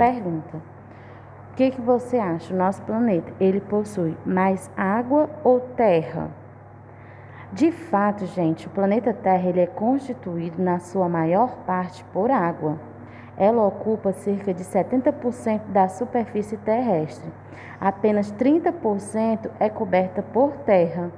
pergunta: o que você acha? O nosso planeta, ele possui mais água ou terra? De fato, gente, o planeta Terra ele é constituído na sua maior parte por água. Ela ocupa cerca de 70% da superfície terrestre. Apenas 30% é coberta por terra.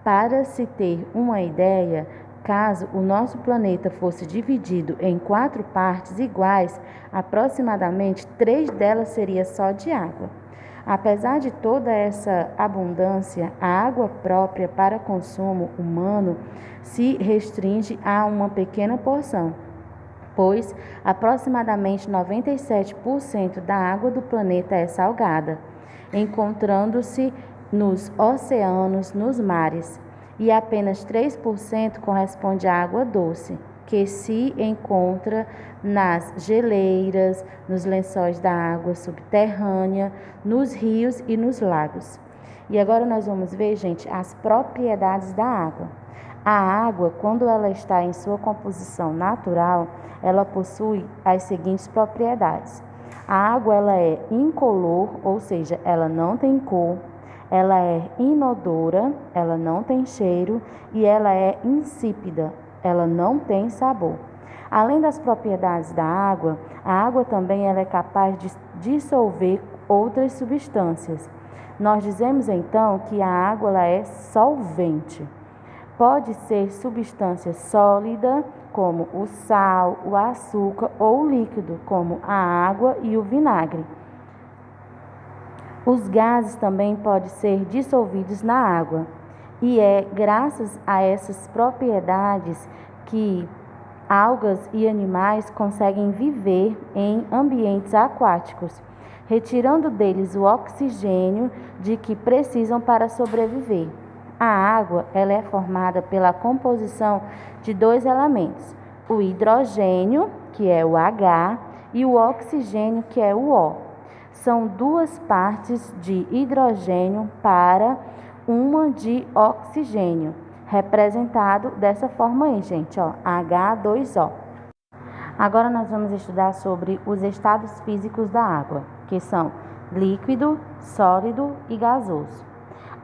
Para se ter uma ideia, caso o nosso planeta fosse dividido em 4 partes iguais, aproximadamente 3 delas seria só de água. Apesar de toda essa abundância, a água própria para consumo humano se restringe a uma pequena porção, pois aproximadamente 97% da água do planeta é salgada, encontrando-se nos oceanos, nos mares, e apenas 3% corresponde à água doce, que se encontra nas geleiras, nos lençóis da água subterrânea, nos rios e nos lagos. E agora nós vamos ver, gente, as propriedades da água. A água, quando ela está em sua composição natural, ela possui as seguintes propriedades. A água ela é incolor, ou seja, ela não tem cor. Ela é inodora, ela não tem cheiro, e ela é insípida, ela não tem sabor. Além das propriedades da água, a água também ela é capaz de dissolver outras substâncias. Nós dizemos então que a água ela é solvente. Pode ser substância sólida, como o sal, o açúcar, ou líquido, como a água e o vinagre. Os gases também podem ser dissolvidos na água, e é graças a essas propriedades que algas e animais conseguem viver em ambientes aquáticos, retirando deles o oxigênio de que precisam para sobreviver. A água ela é formada pela composição de 2 elementos, o hidrogênio, que é o H, e o oxigênio, que é o O. São 2 partes de hidrogênio para uma de oxigênio, representado dessa forma aí, gente, ó, H2O. Agora nós vamos estudar sobre os estados físicos da água, que são líquido, sólido e gasoso.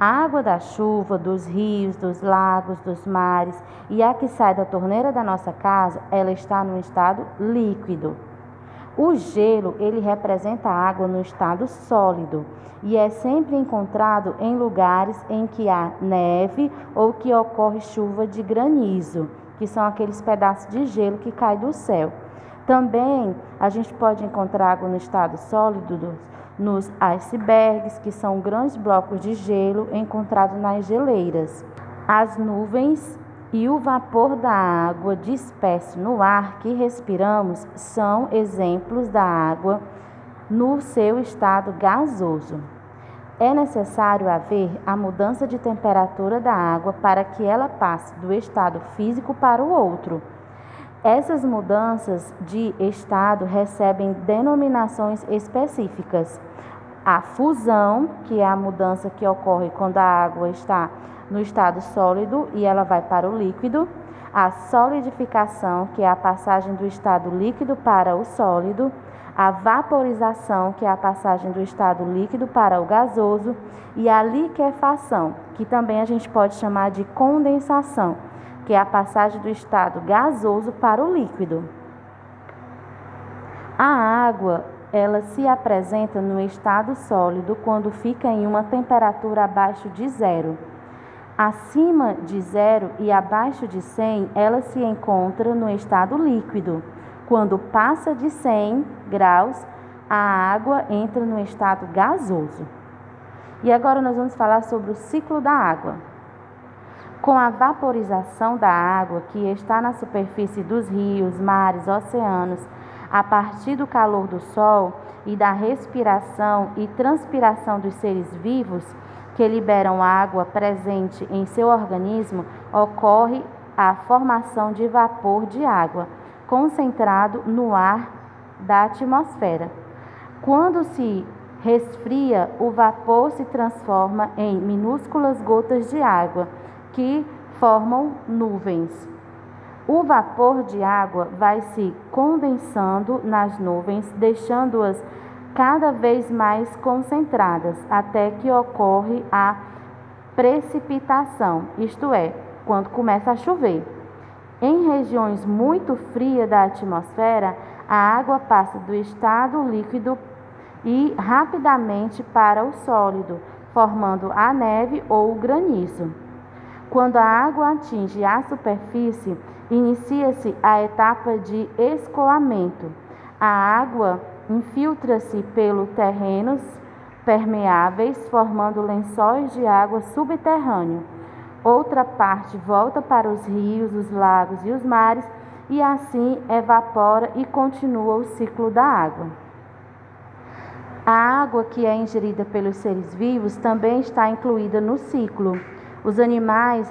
A água da chuva, dos rios, dos lagos, dos mares e a que sai da torneira da nossa casa, ela está no estado líquido. O gelo, ele representa a água no estado sólido e é sempre encontrado em lugares em que há neve ou que ocorre chuva de granizo, que são aqueles pedaços de gelo que caem do céu. Também a gente pode encontrar água no estado sólido nos icebergs, que são grandes blocos de gelo encontrados nas geleiras. As nuvens e o vapor da água disperso no ar que respiramos são exemplos da água no seu estado gasoso. É necessário haver a mudança de temperatura da água para que ela passe do estado físico para o outro. Essas mudanças de estado recebem denominações específicas. A fusão, que é a mudança que ocorre quando a água está no estado sólido e ela vai para o líquido. A solidificação, que é a passagem do estado líquido para o sólido. A vaporização, que é a passagem do estado líquido para o gasoso. E a liquefação, que também a gente pode chamar de condensação, que é a passagem do estado gasoso para o líquido. A água ela se apresenta no estado sólido quando fica em uma temperatura abaixo de 0. Acima de 0 e abaixo de 100, ela se encontra no estado líquido. Quando passa de 100 graus, a água entra no estado gasoso. E agora nós vamos falar sobre o ciclo da água. Com a vaporização da água que está na superfície dos rios, mares, oceanos, a partir do calor do sol e da respiração e transpiração dos seres vivos que liberam água presente em seu organismo, ocorre a formação de vapor de água, concentrado no ar da atmosfera. Quando se resfria, o vapor se transforma em minúsculas gotas de água, que formam nuvens. O vapor de água vai se condensando nas nuvens, deixando-as cada vez mais concentradas, até que ocorre a precipitação, isto é, quando começa a chover. Em regiões muito frias da atmosfera, a água passa do estado líquido e rapidamente para o sólido, formando a neve ou o granizo. Quando a água atinge a superfície, inicia-se a etapa de escoamento. A água infiltra-se pelos terrenos permeáveis, formando lençóis de água subterrâneo. Outra parte volta para os rios, os lagos e os mares, e assim evapora e continua o ciclo da água. A água que é ingerida pelos seres vivos também está incluída no ciclo. Os animais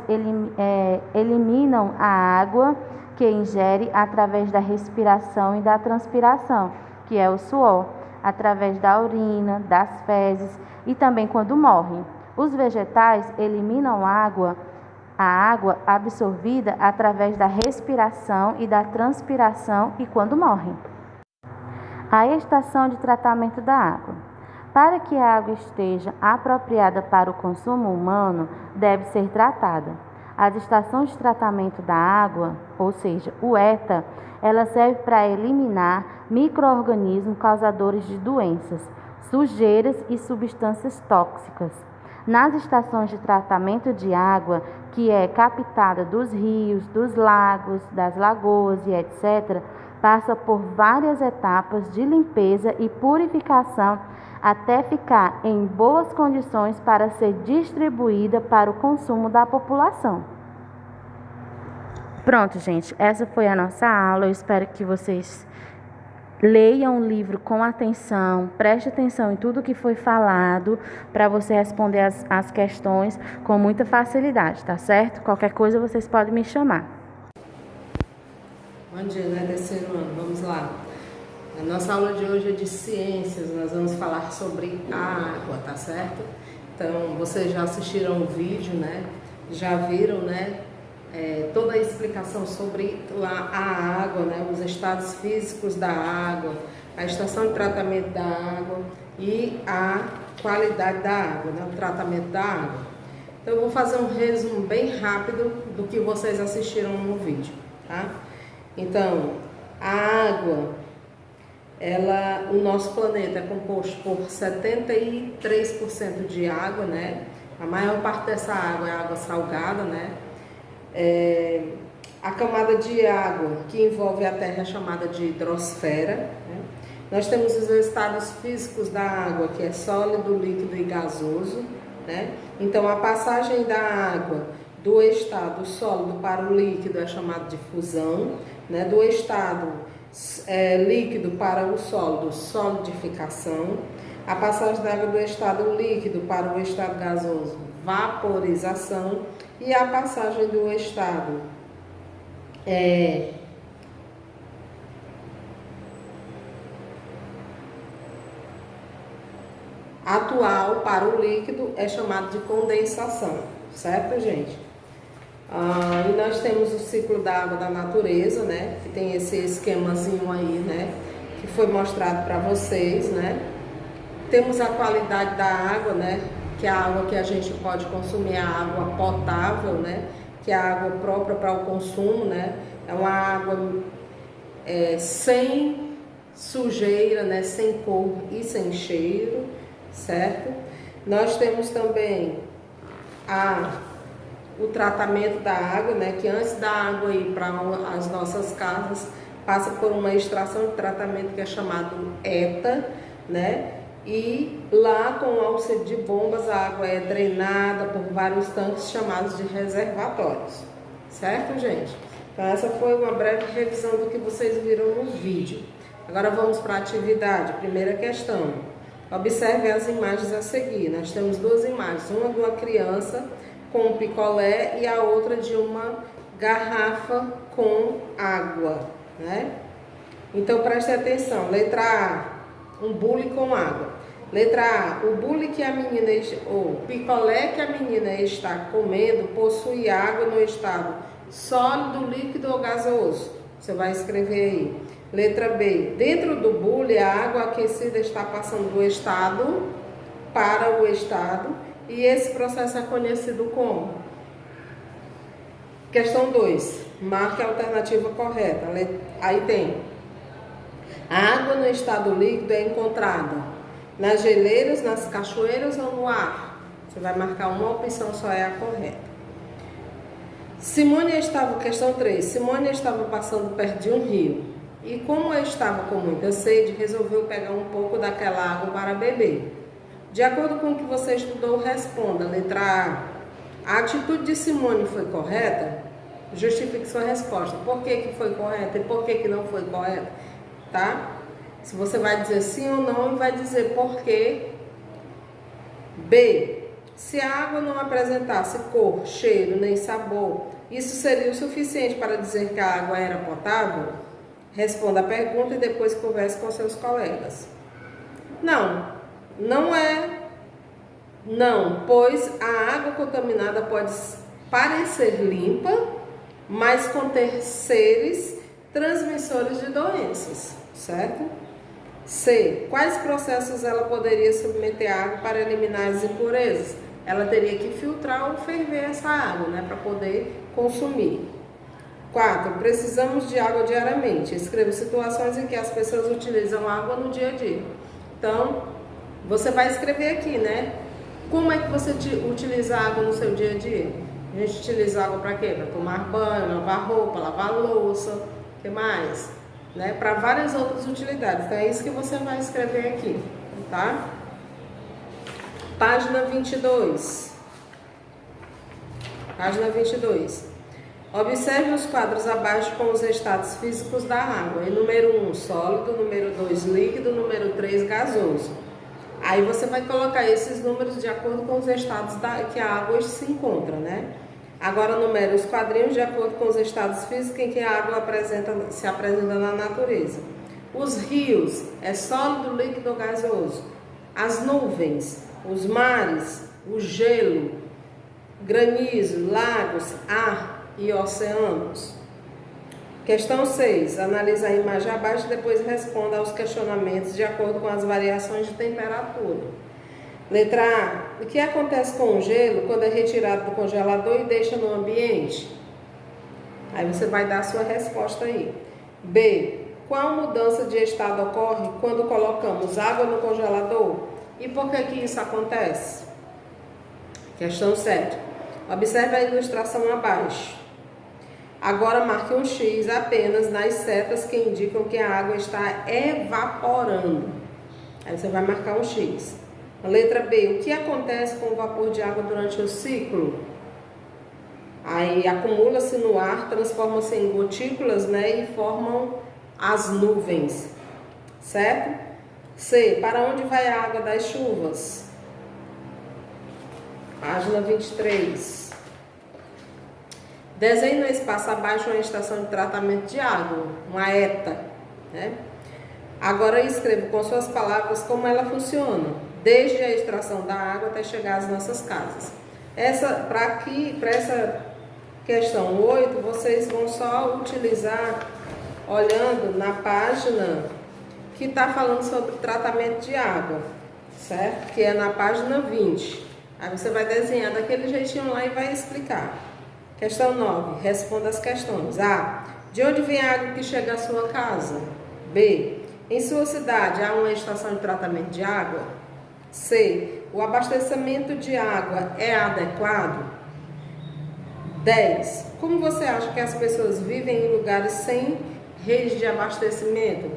eliminam a água que ingere através da respiração e da transpiração, que é o suor, através da urina, das fezes e também quando morrem. Os vegetais eliminam a água absorvida através da respiração e da transpiração e quando morrem. A estação de tratamento da água. Para que a água esteja apropriada para o consumo humano, deve ser tratada. As estações de tratamento da água, ou seja, o ETA, ela serve para eliminar micro-organismos causadores de doenças, sujeiras e substâncias tóxicas. Nas estações de tratamento de água, que é captada dos rios, dos lagos, das lagoas e etc., passa por várias etapas de limpeza e purificação até ficar em boas condições para ser distribuída para o consumo da população. Pronto, gente, essa foi a nossa aula. Eu espero que vocês leiam o livro com atenção, preste atenção em tudo que foi falado para você responder as questões com muita facilidade, tá certo? Qualquer coisa vocês podem me chamar. Bom dia, né? Terceiro ano, vamos lá. A nossa aula de hoje é de ciências, nós vamos falar sobre a água, tá certo? Então, vocês já assistiram o vídeo, né? Já viram, né? Toda a explicação sobre a água, né? Os estados físicos da água, a estação de tratamento da água e a qualidade da água, né? O tratamento da água. Então, eu vou fazer um resumo bem rápido do que vocês assistiram no vídeo, tá? Então, a água, o nosso planeta é composto por 73% de água, né? A maior parte dessa água é água salgada, né? A camada de água que envolve a Terra é chamada de hidrosfera, né? Nós temos os estados físicos da água, que é sólido, líquido e gasoso, né? Então, a passagem da água do estado sólido para o líquido é chamado de fusão, né? Do estado líquido para o sólido, solidificação. A passagem da água do estado líquido para o estado gasoso, vaporização. E a passagem do estado atual para o líquido é chamado de condensação, certo, gente? E nós temos o ciclo da água da natureza, né? Que tem esse esquemazinho aí, né? Que foi mostrado para vocês, né? Temos a qualidade da água, né? Que é a água que a gente pode consumir, a água potável, né? Que é a água própria para o consumo, né? É uma água sem sujeira, né? Sem cor e sem cheiro, certo? Nós temos também o tratamento da água, né? Que antes da água ir para as nossas casas, passa por uma extração de tratamento que é chamado ETA, né? E lá, com o auxílio de bombas, a água é drenada por vários tanques chamados de reservatórios. Certo, gente? Então, essa foi uma breve revisão do que vocês viram no vídeo. Agora vamos para a atividade. Primeira questão. Observe as imagens a seguir. Nós temos duas imagens. Uma de uma criança com um picolé e a outra de uma garrafa com água, né? Então, preste atenção. Letra A. Um bule com água. Letra A, o bule que a menina, ou picolé que a menina está comendo possui água no estado sólido, líquido ou gasoso? Você vai escrever aí. Letra B. Dentro do bule, a água aquecida está passando do estado para o estado e esse processo é conhecido como? Questão 2. Marque a alternativa correta. Aí tem. A água no estado líquido é encontrada nas geleiras, nas cachoeiras ou no ar? Você vai marcar uma opção, só é a correta. Questão 3. Simone estava passando perto de um rio e, como estava com muita sede, resolveu pegar um pouco daquela água para beber. De acordo com o que você estudou, responda. Letra A. A atitude de Simone foi correta? Justifique sua resposta. Por que foi correta e por que não foi correta? Tá? Se você vai dizer sim ou não, e vai dizer por quê. B. Se a água não apresentasse cor, cheiro nem sabor, isso seria o suficiente para dizer que a água era potável? Responda a pergunta e depois converse com seus colegas. Não, não é. Não, pois a água contaminada pode parecer limpa, mas conter seres transmissores de doenças, certo? C. Quais processos ela poderia submeter a água para eliminar as impurezas? Ela teria que filtrar ou ferver essa água, né, para poder consumir. 4. Precisamos de água diariamente. Escreva situações em que as pessoas utilizam água no dia a dia. Então, você vai escrever aqui, né? Como é que você utiliza água no seu dia a dia? A gente utiliza água para quê? Para tomar banho, lavar roupa, lavar louça, o que mais? Né? Para várias outras utilidades. Então, é isso que você vai escrever aqui, tá? Página 22. Página 22. Observe os quadros abaixo com os estados físicos da água. E número 1, sólido, número 2, líquido, número 3, gasoso. Aí você vai colocar esses números de acordo com os estados que a água se encontra, né? Agora numere os quadrinhos de acordo com os estados físicos em que a água se apresenta na natureza. Os rios é sólido, líquido ou gasoso. As nuvens, os mares, o gelo, granizo, lagos, ar e oceanos. Questão 6. Analise a imagem abaixo e depois responda aos questionamentos de acordo com as variações de temperatura. Letra A. O que acontece com o gelo quando é retirado do congelador e deixa no ambiente? Aí você vai dar a sua resposta aí. B. Qual mudança de estado ocorre quando colocamos água no congelador? E por que isso acontece? Questão 7. Observe a ilustração abaixo. Agora marque um X apenas nas setas que indicam que a água está evaporando. Aí você vai marcar um X. A letra B. O que acontece com o vapor de água durante o ciclo? Aí acumula-se no ar, transforma-se em gotículas, né, e formam as nuvens. Certo? C. Para onde vai a água das chuvas? Página 23. Desenhe no espaço abaixo uma estação de tratamento de água, uma ETA, né? Agora escreva com suas palavras como ela funciona, desde a extração da água até chegar às nossas casas. Para essa questão 8, vocês vão só utilizar olhando na página que está falando sobre tratamento de água, certo? Que é na página 20. Aí você vai desenhar daquele jeitinho lá e vai explicar. Questão 9. Responda as questões. A. De onde vem a água que chega à sua casa? B. Em sua cidade há uma estação de tratamento de água? C. O abastecimento de água é adequado? 10. Como você acha que as pessoas vivem em lugares sem rede de abastecimento?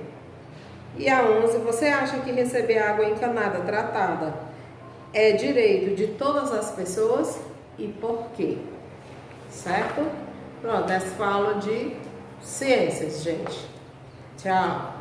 E a 11. Você acha que receber água encanada tratada é direito de todas as pessoas e por quê? Certo? Pronto, essa foi a aula de ciências, gente. Tchau!